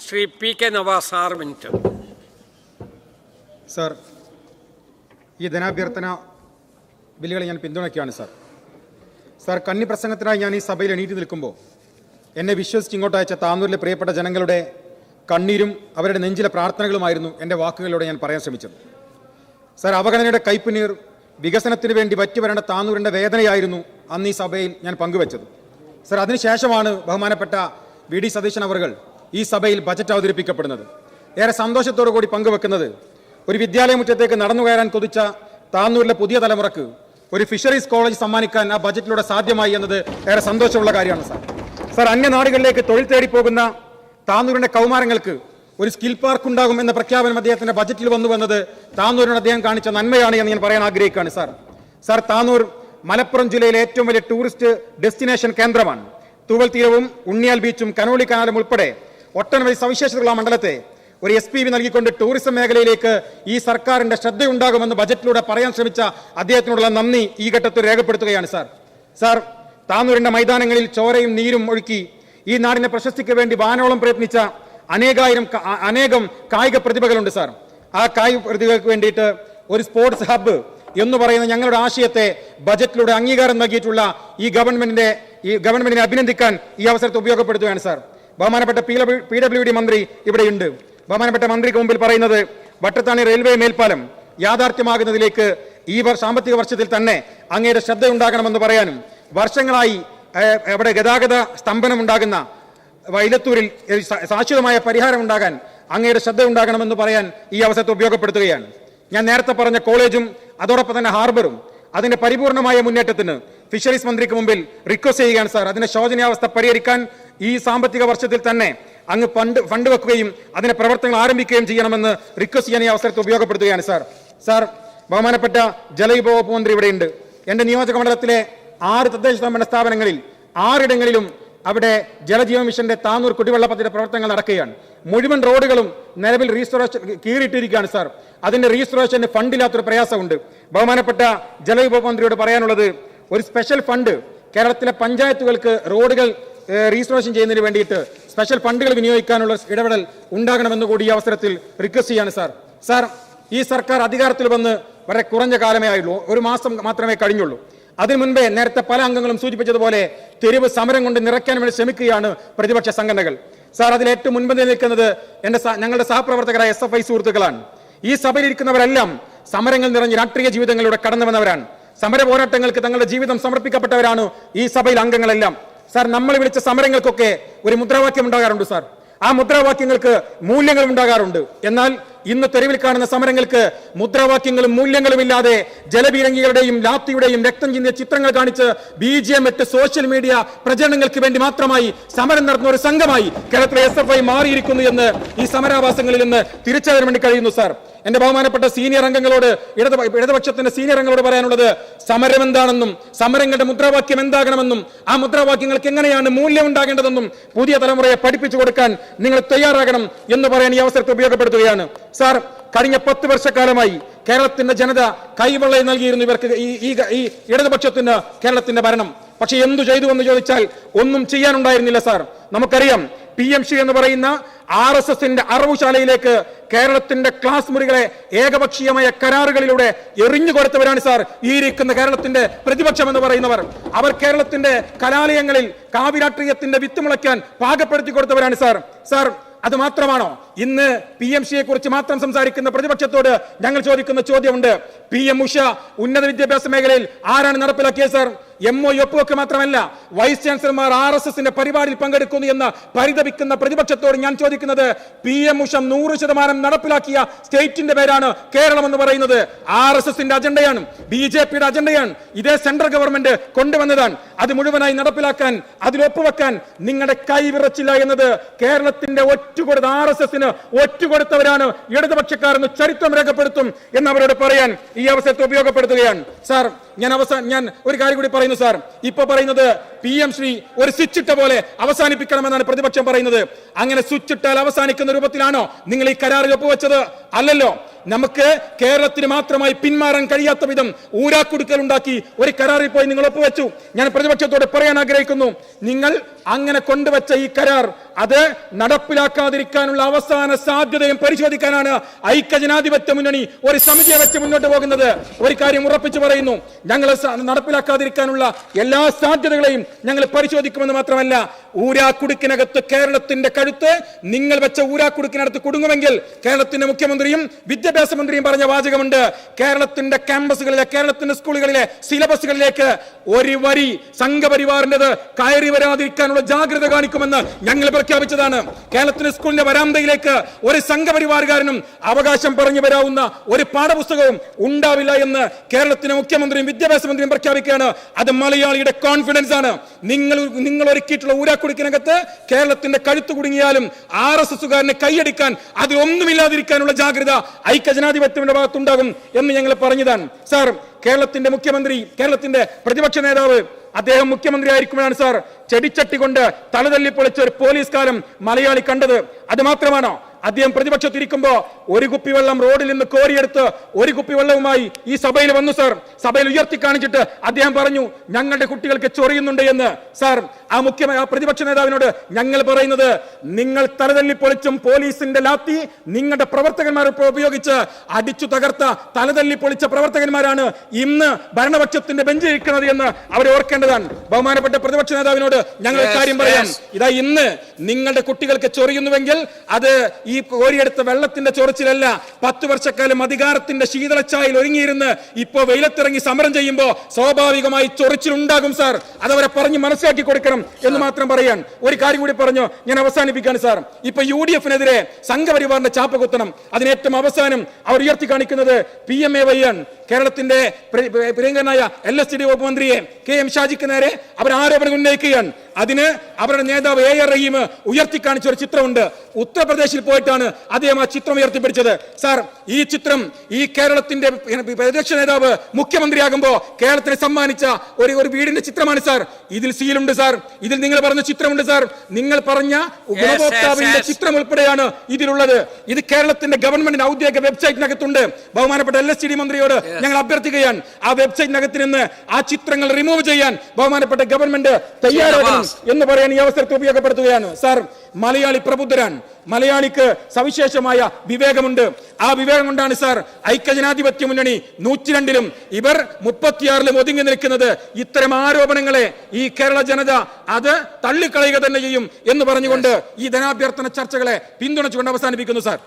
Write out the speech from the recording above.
Shri P K Navas 6 minute. Sir, ഈ ധനാഭ്യർത്ഥന ബില്ലുകളെ ഞാൻ പിന്തുണയ്ക്കുകയാണ് സർ. സർ, കന്നി പ്രസംഗത്തിനായി ഞാൻ ഈ സഭയിൽ എണീറ്റ് നിൽക്കുമ്പോൾ എന്നെ വിശ്വസിച്ച് ഇങ്ങോട്ട് അയച്ച താന്നൂരിലെ പ്രിയപ്പെട്ട ജനങ്ങളുടെ കണ്ണീരും അവരുടെ നെഞ്ചിലെ പ്രാർത്ഥനകളുമായിരുന്നു എൻ്റെ വാക്കുകളിലൂടെ ഞാൻ പറയാൻ ശ്രമിച്ചത്. സർ, അവഗണനയുടെ കയ്പുനീർ വികസനത്തിന് വേണ്ടി വറ്റിവരേണ്ട താന്നൂരിൻ്റെ വേദനയായിരുന്നു അന്ന് ഈ സഭയിൽ ഞാൻ പങ്കുവച്ചത്. സർ, അതിനുശേഷമാണ് ബഹുമാനപ്പെട്ട വി ഡി സതീശൻ അവർകൾ ഈ സഭയിൽ ബജറ്റ് അവതരിപ്പിക്കപ്പെടുന്നത്. ഏറെ സന്തോഷത്തോടു കൂടി പങ്കുവെക്കുന്നത് ഒരു വിദ്യാലയമുറ്റത്തേക്ക് നടന്നു കയറാൻ കൊതിച്ച താന്നൂരിലെ പുതിയ തലമുറക്ക് ഒരു ഫിഷറീസ് കോളേജ് സമ്മാനിക്കാൻ ആ ബജറ്റിലൂടെ സാധ്യമായി എന്നത് ഏറെ സന്തോഷമുള്ള കാര്യമാണ് സാർ. സാർ, അന്യനാടുകളിലേക്ക് തൊഴിൽ തേടി പോകുന്ന താന്നൂരിന്റെ കൗമാരങ്ങൾക്ക് ഒരു സ്കിൽ പാർക്ക് ഉണ്ടാകും എന്ന പ്രഖ്യാപനം അദ്ദേഹത്തിന്റെ ബജറ്റിൽ വന്നത് താന്നൂരിനോട് അദ്ദേഹം കാണിച്ച നന്മയാണ് എന്ന് ഞാൻ പറയാൻ ആഗ്രഹിക്കുകയാണ് സാർ. സാർ, താന്നൂർ മലപ്പുറം ജില്ലയിലെ ഏറ്റവും വലിയ ടൂറിസ്റ്റ് ഡെസ്റ്റിനേഷൻ കേന്ദ്രമാണ്. തൂവൽ തീരവും ഉണ്ണിയാൽ ബീച്ചും കനോളി കനാലും ഉൾപ്പെടെ ഒട്ടനവധി സവിശേഷതകളുള്ള മണ്ഡലത്തെ ഒരു SPV നൽകിക്കൊണ്ട് ടൂറിസം മേഖലയിലേക്ക് ഈ സർക്കാരിന്റെ ശ്രദ്ധയുണ്ടാകുമെന്ന് ബജറ്റിലൂടെ പറയാൻ ശ്രമിച്ച അദ്ദേഹത്തിനോടുള്ള നന്ദി ഈ ഘട്ടത്തിൽ രേഖപ്പെടുത്തുകയാണ് സാർ. സാർ, താന്നൂരിന്റെ മൈതാനങ്ങളിൽ ചോരയും നീരും ഒഴുക്കി ഈ നാടിന്റെ പ്രശസ്തിക്ക് വേണ്ടി വാനോളം പ്രയത്നിച്ച അനേകം കായിക പ്രതിഭകളുണ്ട് സാർ. ആ കായിക പ്രതിഭകൾക്ക് വേണ്ടിയിട്ട് ഒരു സ്പോർട്സ് ഹബ്ബ് എന്ന് പറയുന്ന ഞങ്ങളുടെ ആശയത്തെ ബജറ്റിലൂടെ അംഗീകാരം നൽകിയിട്ടുള്ള ഈ ഗവൺമെന്റിനെ അഭിനന്ദിക്കാൻ ഈ അവസരത്തെ ഉപയോഗപ്പെടുത്തുകയാണ് സാർ. ബഹുമാനപ്പെട്ട PWD മന്ത്രി ഇവിടെയുണ്ട്. ബഹുമാനപ്പെട്ട മന്ത്രിക്ക് മുമ്പിൽ പറയുന്നത് വട്ടത്താണി റെയിൽവേ മേൽപ്പാലം യാഥാർത്ഥ്യമാകുന്നതിലേക്ക് ഈ സാമ്പത്തിക വർഷത്തിൽ തന്നെ അങ്ങയുടെ ശ്രദ്ധയുണ്ടാകണമെന്ന് പറയാനും വർഷങ്ങളായി അവിടെ ഗതാഗത സ്തംഭനം ഉണ്ടാകുന്ന വൈലത്തൂരിൽ ശാശ്വതമായ പരിഹാരം ഉണ്ടാകാൻ അങ്ങയുടെ ശ്രദ്ധയുണ്ടാകണമെന്ന് പറയാൻ ഈ അവസരത്തെ ഉപയോഗപ്പെടുത്തുകയാണ്. ഞാൻ നേരത്തെ പറഞ്ഞ കോളേജും അതോടൊപ്പം തന്നെ ഹാർബറും അതിന്റെ പരിപൂർണമായ മുന്നേറ്റത്തിന് ഫിഷറീസ് മന്ത്രിക്ക് മുമ്പിൽ റിക്വസ്റ്റ് ചെയ്യുകയാണ് സാർ. അതിന്റെ ശോചനീയാവസ്ഥ പരിഹരിക്കാൻ ഈ സാമ്പത്തിക വർഷത്തിൽ തന്നെ അങ്ങ് ഫണ്ട് വെക്കുകയും അതിന്റെ പ്രവർത്തനങ്ങൾ ആരംഭിക്കുകയും ചെയ്യണമെന്ന് റിക്വസ്റ്റ് ചെയ്യാൻ ഈ അവസരത്തെ ഉപയോഗപ്പെടുത്തുകയാണ് സാർ. സാർ, ബഹുമാനപ്പെട്ട ജലവിഭവ വകുപ്പ് മന്ത്രി ഇവിടെയുണ്ട്. എന്റെ നിയോജക മണ്ഡലത്തിലെ 6 തദ്ദേശ സ്വയംഭരണ സ്ഥാപനങ്ങളിൽ 6 ഇടങ്ങളിലും അവിടെ ജലജീവൻ മിഷന്റെ താന്നൂർ കുടിവെള്ള പദ്ധതിയുടെ പ്രവർത്തനങ്ങൾ നടക്കുകയാണ്. മുഴുവൻ റോഡുകളും നിലവിൽ റീസ്റ്റോറേഷൻ കീറിയിട്ടിരിക്കുകയാണ് സാർ. അതിന്റെ റീസ്റ്റോറേഷന് ഫണ്ടില്ലാത്തൊരു പ്രയാസമുണ്ട്. ബഹുമാനപ്പെട്ട ജലവിഭവ മന്ത്രിയോട് പറയാനുള്ളത് ഒരു സ്പെഷ്യൽ ഫണ്ട് കേരളത്തിലെ പഞ്ചായത്തുകൾക്ക് റോഡുകൾ റീസ്റ്റോറേഷൻ ചെയ്യുന്നതിന് വേണ്ടിയിട്ട് സ്പെഷ്യൽ ഫണ്ടുകൾ വിനിയോഗിക്കാനുള്ള ഇടപെടൽ ഉണ്ടാകണമെന്ന് കൂടി ഈ അവസരത്തിൽ റിക്വസ്റ്റ് ചെയ്യാണ് സാർ. സാർ, ഈ സർക്കാർ അധികാരത്തിൽ വന്ന് വളരെ കുറഞ്ഞ കാലമേ ആയുള്ളൂ, 1 മാസം മാത്രമേ കഴിഞ്ഞുള്ളൂ. അതിനു മുൻപേ നേരത്തെ പല അംഗങ്ങളും സൂചിപ്പിച്ചതുപോലെ തെരുവ് സമരം കൊണ്ട് നിറയ്ക്കാൻ വേണ്ടി ശ്രമിക്കുകയാണ് പ്രതിപക്ഷ സംഘടനകൾ. സാർ, അതിൽ ഏറ്റവും മുൻപന്തിയിൽ നിൽക്കുന്നത് ഞങ്ങളുടെ സഹപ്രവർത്തകരായ SFI സുഹൃത്തുക്കളാണ്. ഈ സഭയിലിരിക്കുന്നവരെല്ലാം സമരങ്ങൾ നിറഞ്ഞ് രാഷ്ട്രീയ ജീവിതങ്ങളിലൂടെ കടന്നു വന്നവരാണ്. സമര പോരാട്ടങ്ങൾക്ക് തങ്ങളുടെ ജീവിതം സമർപ്പിക്കപ്പെട്ടവരാണ് ഈ സഭയിൽ അംഗങ്ങളെല്ലാം. സാർ, നമ്മൾ വിളിച്ച സമരങ്ങൾക്കൊക്കെ ഒരു മുദ്രാവാക്യം ഉണ്ടാകാറുണ്ട് സാർ. ആ മുദ്രാവാക്യങ്ങൾക്ക് മൂല്യങ്ങൾ ഉണ്ടാകാറുണ്ട്. എന്നാൽ ഇന്ന് തെരുവിൽ കാണുന്ന സമരങ്ങൾക്ക് മുദ്രാവാക്യങ്ങളും മൂല്യങ്ങളും ഇല്ലാതെ ജലപീരങ്കികളുടെയും ലാത്തിയുടെയും രക്തം ചിന്തിയ ചിത്രങ്ങൾ കാണിച്ച് BGM ഇട്ട് സോഷ്യൽ മീഡിയ പ്രചരണങ്ങൾക്ക് വേണ്ടി മാത്രമായി സമരം നടത്തുന്ന ഒരു സംഘമായി കേരളത്തിലെ SFI മാറിയിരിക്കുന്നു എന്ന് ഈ സമരാവാസങ്ങളിൽ നിന്ന് തിരിച്ചറിയാൻ വേണ്ടി കഴിയുന്നു സാർ. എന്റെ ബഹുമാനപ്പെട്ട സീനിയർ അംഗങ്ങളോട് ഇടതുപക്ഷത്തിന്റെ സീനിയർ അംഗങ്ങളോട് പറയാനുള്ളത് സമരം എന്താണെന്നും സമരങ്ങളുടെ മുദ്രാവാക്യം എന്താകണമെന്നും ആ മുദ്രാവാക്യങ്ങൾക്ക് എങ്ങനെയാണ് മൂല്യം ഉണ്ടാകേണ്ടതെന്നും പുതിയ തലമുറയെ പഠിപ്പിച്ചു കൊടുക്കാൻ നിങ്ങൾ തയ്യാറാകണം എന്ന് പറയാൻ ഈ അവസരത്തെ ഉപയോഗപ്പെടുത്തുകയാണ് സാർ. കഴിഞ്ഞ 10 വർഷക്കാലമായി കേരളത്തിന്റെ ജനത കൈവെള്ളയിൽ നൽകിയിരുന്നു ഇവർക്ക് ഈ ഇടതുപക്ഷത്തിന് കേരളത്തിന്റെ ഭരണം. പക്ഷെ എന്തു ചെയ്തു എന്ന് ചോദിച്ചാൽ ഒന്നും ചെയ്യാനുണ്ടായിരുന്നില്ല സാർ. നമുക്കറിയാം PMC എന്ന് പറയുന്ന RSSന്റെ അറവുശാലയിലേക്ക് കേരളത്തിന്റെ ക്ലാസ് മുറികളെ ഏകപക്ഷീയമായ കരാറുകളിലൂടെ എറിഞ്ഞു കൊടുത്തവരാണ് സാർ ഈ ഇരിക്കുന്ന കേരളത്തിന്റെ പ്രതിപക്ഷം എന്ന് പറയുന്നവർ. അവർ കേരളത്തിന്റെ കലാലയങ്ങളിൽ കാവ്യരാഷ്ട്രീയത്തിന്റെ വിത്ത് മുളയ്ക്കാൻ പാകപ്പെടുത്തി കൊടുത്തവരാണ് സാർ. സാർ, അത് മാത്രമാണോ? ഇന്ന് PMCയെ കുറിച്ച് മാത്രം സംസാരിക്കുന്ന പ്രതിപക്ഷത്തോട് ഞങ്ങൾ ചോദിക്കുന്ന ചോദ്യമുണ്ട്. PM ഉഷ ഉന്നത വിദ്യാഭ്യാസ മേഖലയിൽ ആരാണ് നടപ്പിലാക്കിയത് സാർ? MOU ഒപ്പുവെക്ക് മാത്രമല്ല വൈസ് ചാൻസലർമാർ RSSന്റെ പരിപാടിയിൽ പങ്കെടുക്കുന്നു എന്ന് പരിതപിക്കുന്ന പ്രതിപക്ഷത്തോട് ഞാൻ ചോദിക്കുന്നത് PM ഉഷ 100% നടപ്പിലാക്കിയ സ്റ്റേറ്റിന്റെ പേരാണ് കേരളം എന്ന് പറയുന്നത്. RSSന്റെ അജണ്ടയാണ്, BJPയുടെ അജണ്ടയാണ്. ഇതേ സെൻട്രൽ ഗവൺമെന്റ് കൊണ്ടുവന്നതാണ്. അത് മുഴുവനായി നടപ്പിലാക്കാൻ, അതിൽ ഒപ്പുവെക്കാൻ നിങ്ങളുടെ കൈ വിറച്ചില്ല എന്നത് കേരളത്തിന്റെ RSSന് ഒറ്റുകൊടുത്തവരാണ് ഇടതുപക്ഷക്കാരെന്ന് ചരിത്രം രേഖപ്പെടുത്തും എന്ന് അവരോട് പറയാൻ ഈ അവസരത്തെ ഉപയോഗപ്പെടുത്തുകയാണ് സാർ. ഞാൻ ഒരു കാര്യം കൂടി പറയുന്നു സാർ. ഇപ്പൊ പറയുന്നത് PM ശ്രീ ഒരു സ്വിച്ച് ഇട്ട പോലെ അവസാനിപ്പിക്കണമെന്നാണ് പ്രതിപക്ഷം പറയുന്നത്. അങ്ങനെ സ്വിച്ച് ഇട്ടാൽ അവസാനിക്കുന്ന രൂപത്തിലാണോ നിങ്ങൾ ഈ കരാറിൽ ഒപ്പുവെച്ചത്? അല്ലല്ലോ. നമുക്ക് കേരളത്തിന് മാത്രമായി പിന്മാറാൻ കഴിയാത്ത വിധം ഊരാക്കുടുക്കൽ ഉണ്ടാക്കി ഒരു കരാറിൽ പോയി നിങ്ങൾ ഒപ്പുവെച്ചു. ഞാൻ പ്രതിപക്ഷത്തോട് പറയാൻ ആഗ്രഹിക്കുന്നു, നിങ്ങൾ അങ്ങനെ കൊണ്ടുവച്ച ഈ കരാർ അത് നടപ്പിലാക്കാതിരിക്കാനുള്ള അവസാന സാധ്യതയും പരിശോധിക്കാനാണ് ഐക്യജനാധിപത്യ മുന്നണി ഒരു സമിതിയെ വെച്ച് മുന്നോട്ട് പോകുന്നത്. ഒരു കാര്യം ഉറപ്പിച്ചു പറയുന്നു, ഞങ്ങൾ നടപ്പിലാക്കാതിരിക്കാനുള്ള എല്ലാ സാധ്യതകളെയും ഞങ്ങൾ പരിശോധിക്കുമെന്ന് മാത്രമല്ല, ഊരാക്കുടുക്കിനകത്ത് കേരളത്തിന്റെ കഴുത്ത് നിങ്ങൾ വെച്ച ഊരാക്കുടുക്കിനകത്ത് കുടുങ്ങുമെങ്കിൽ കേരളത്തിന്റെ മുഖ്യമന്ത്രിയും വിദ്യാഭ്യാസ മന്ത്രിയും പറഞ്ഞ വാചകമുണ്ട്, കേരളത്തിന്റെ ക്യാമ്പസുകളിലെ കേരളത്തിന്റെ സ്കൂളുകളിലെ സിലബസുകളിലേക്ക് ഒരു വരി സംഘപരിവാറിൻ്റെത് കയറി വരാതിരിക്കാനുള്ള ജാഗ്രത കാണിക്കുമെന്ന് ഞങ്ങൾ പ്രഖ്യാപിച്ചതാണ്. കേരളത്തിന്റെ സ്കൂളിന്റെ വരാന്തയിലേക്ക് ഒരു സംഘപരിവാറുകാരനും അവകാശം പറഞ്ഞു വരാവുന്ന ഒരു പാഠപുസ്തകവും ഉണ്ടാവില്ല എന്ന് കേരളത്തിന്റെ മുഖ്യമന്ത്രിയും വിദ്യാഭ്യാസ മന്ത്രിയും പ്രഖ്യാപിക്കുകയാണ്. അത് മലയാളിയുടെ കോൺഫിഡൻസ് ആണ്. നിങ്ങൾ ഒരുക്കിയിട്ടുള്ള ഊരാക്കുടുക്കിനകത്ത് കേരളത്തിന്റെ കഴുത്ത് കുടുങ്ങിയാലും RSSകാരനെ കൈയടിക്കാൻ അതിലൊന്നുമില്ലാതിരിക്കാനുള്ള ജാഗ്രത ഐക്യജനാധിപത്യത്തിന്റെ ഭാഗത്തുണ്ടാകും എന്ന് ഞങ്ങൾ പറഞ്ഞതാണ്. സാർ, കേരളത്തിന്റെ മുഖ്യമന്ത്രി, കേരളത്തിന്റെ പ്രതിപക്ഷ നേതാവ്, അദ്ദേഹം മുഖ്യമന്ത്രി ആയിരിക്കുമ്പോഴാണ് സാർ ചെടിച്ചട്ടി കൊണ്ട് തലതല്ലി പൊളിച്ച ഒരു പോലീസ് കാലം മലയാളി കണ്ടത്. അത് മാത്രമാണോ? അദ്ദേഹം പ്രതിപക്ഷത്തിരിക്കുമ്പോ ഒരു കുപ്പി വെള്ളം റോഡിൽ നിന്ന് കോരിയെടുത്ത് ഒരു കുപ്പി വെള്ളവുമായി ഈ സഭയിൽ വന്നു സാർ. സഭയിൽ ഉയർത്തി കാണിച്ചിട്ട് അദ്ദേഹം പറഞ്ഞു, ഞങ്ങളുടെ കുട്ടികൾക്ക് ചൊറിയുന്നുണ്ട് എന്ന്. സാർ, ആ പ്രതിപക്ഷ നേതാവിനോട് ഞങ്ങൾ പറയുന്നത്, നിങ്ങൾ തലതല്ലി പൊളിച്ചും പോലീസിന്റെ ലാത്തി നിങ്ങളുടെ പ്രവർത്തകന്മാർ ഉപയോഗിച്ച് അടിച്ചു തകർത്ത തലതല്ലി പൊളിച്ച പ്രവർത്തകന്മാരാണ് ഇന്ന് ഭരണപക്ഷത്തിന്റെ ബെഞ്ചിരിക്കുന്നത് എന്ന് അവരെ ഓർക്കേണ്ടതാണ്. ബഹുമാനപ്പെട്ട പ്രതിപക്ഷ നേതാവിനോട് ഞങ്ങൾ കാര്യം പറയാം. ഇതാ, ഇന്ന് നിങ്ങളുടെ കുട്ടികൾക്ക് ചൊറിയുന്നുവെങ്കിൽ അത് ഈ കോരിയെടുത്ത വെള്ളത്തിന്റെ ചൊറിച്ചിലല്ല. 10 വർഷക്കാലം അധികാരത്തിന്റെ ശീതളച്ചായിൽ ഒരുങ്ങിയിരുന്ന് ഇപ്പോ വെയിലത്തിറങ്ങി സമരം ചെയ്യുമ്പോ സ്വാഭാവികമായി ചൊറിച്ചിലുണ്ടാകും സാർ. അതവരെ പറഞ്ഞ് മനസ്സിലാക്കി കൊടുക്കണം എന്ന് മാത്രം പറയാൻ ഒരു കാര്യം കൂടി പറഞ്ഞു ഞാൻ അവസാനിപ്പിക്കാണ് സാർ. ഇപ്പൊ UDF-നെതിരെ സംഘപരിവാറിന്റെ ചാപ്പ കുത്തണം. അതിനേറ്റവും അവസാനം അവർ ഉയർത്തി കാണിക്കുന്നത് PMAY ആണ്. കേരളത്തിന്റെ പ്രിയങ്കരനായ LSTD വകുപ്പ് മന്ത്രിയെ KM ഷാജിക്ക് നേരെ അവർ ആരോപണം ഉന്നയിക്കുകയാണ്. അതിന് അവരുടെ നേതാവ് AR റഹീം ഉയർത്തിക്കാണിച്ച ഒരു ചിത്രമുണ്ട്. ഉത്തർപ്രദേശിൽ പോയിട്ടാണ് അദ്ദേഹം ആ ചിത്രം ഉയർത്തിപ്പിടിച്ചത്. സാർ, ഈ ചിത്രം ഈ കേരളത്തിന്റെ പ്രതിപക്ഷ നേതാവ് മുഖ്യമന്ത്രിയാകുമ്പോ കേരളത്തിന് സമ്മാനിച്ച ഒരു വീടിന്റെ ചിത്രമാണ് സാർ. ഇതിൽ സീലുണ്ട് സാർ, ഇതിൽ നിങ്ങൾ പറഞ്ഞ ചിത്രമുണ്ട് സാർ, നിങ്ങൾ പറഞ്ഞ ഉപഭോക്താവിന്റെ ചിത്രം ഉൾപ്പെടെയാണ് ഇതിലുള്ളത്. ഇത് കേരളത്തിന്റെ ഗവൺമെന്റിന്റെ ഔദ്യോഗിക വെബ്സൈറ്റിനകത്തുണ്ട്. ബഹുമാനപ്പെട്ട LSTD മന്ത്രിയോട് ഞങ്ങൾ അഭ്യർത്ഥിക്കുകയാണ്, ആ വെബ്സൈറ്റിനകത്ത് നിന്ന് ആ ചിത്രങ്ങൾ റിമൂവ് ചെയ്യാൻ ബഹുമാനപ്പെട്ട ഗവൺമെന്റ് തയ്യാറാകണം എന്ന് പറയാൻ ഈ അവസരത്തെ ഉപയോഗപ്പെടുത്തുകയാണ്. സാർ, മലയാളി പ്രബുദ്ധരാൻ, മലയാളിക്ക് സവിശേഷമായ വിവേകമുണ്ട്. ആ വിവേകം കൊണ്ടാണ് സാർ ഐക്യജനാധിപത്യ മുന്നണി 102-ലും ഇവർ 36-ലും ഒതുങ്ങി നിൽക്കുന്നത്. ഇത്തരം ആരോപണങ്ങളെ ഈ കേരള ജനത അത് തള്ളിക്കളയുക തന്നെ ചെയ്യും എന്ന് പറഞ്ഞുകൊണ്ട് ഈ ധനാഭ്യർത്ഥന ചർച്ചകളെ പിന്തുണച്ചുകൊണ്ട് അവസാനിപ്പിക്കുന്നു സാർ.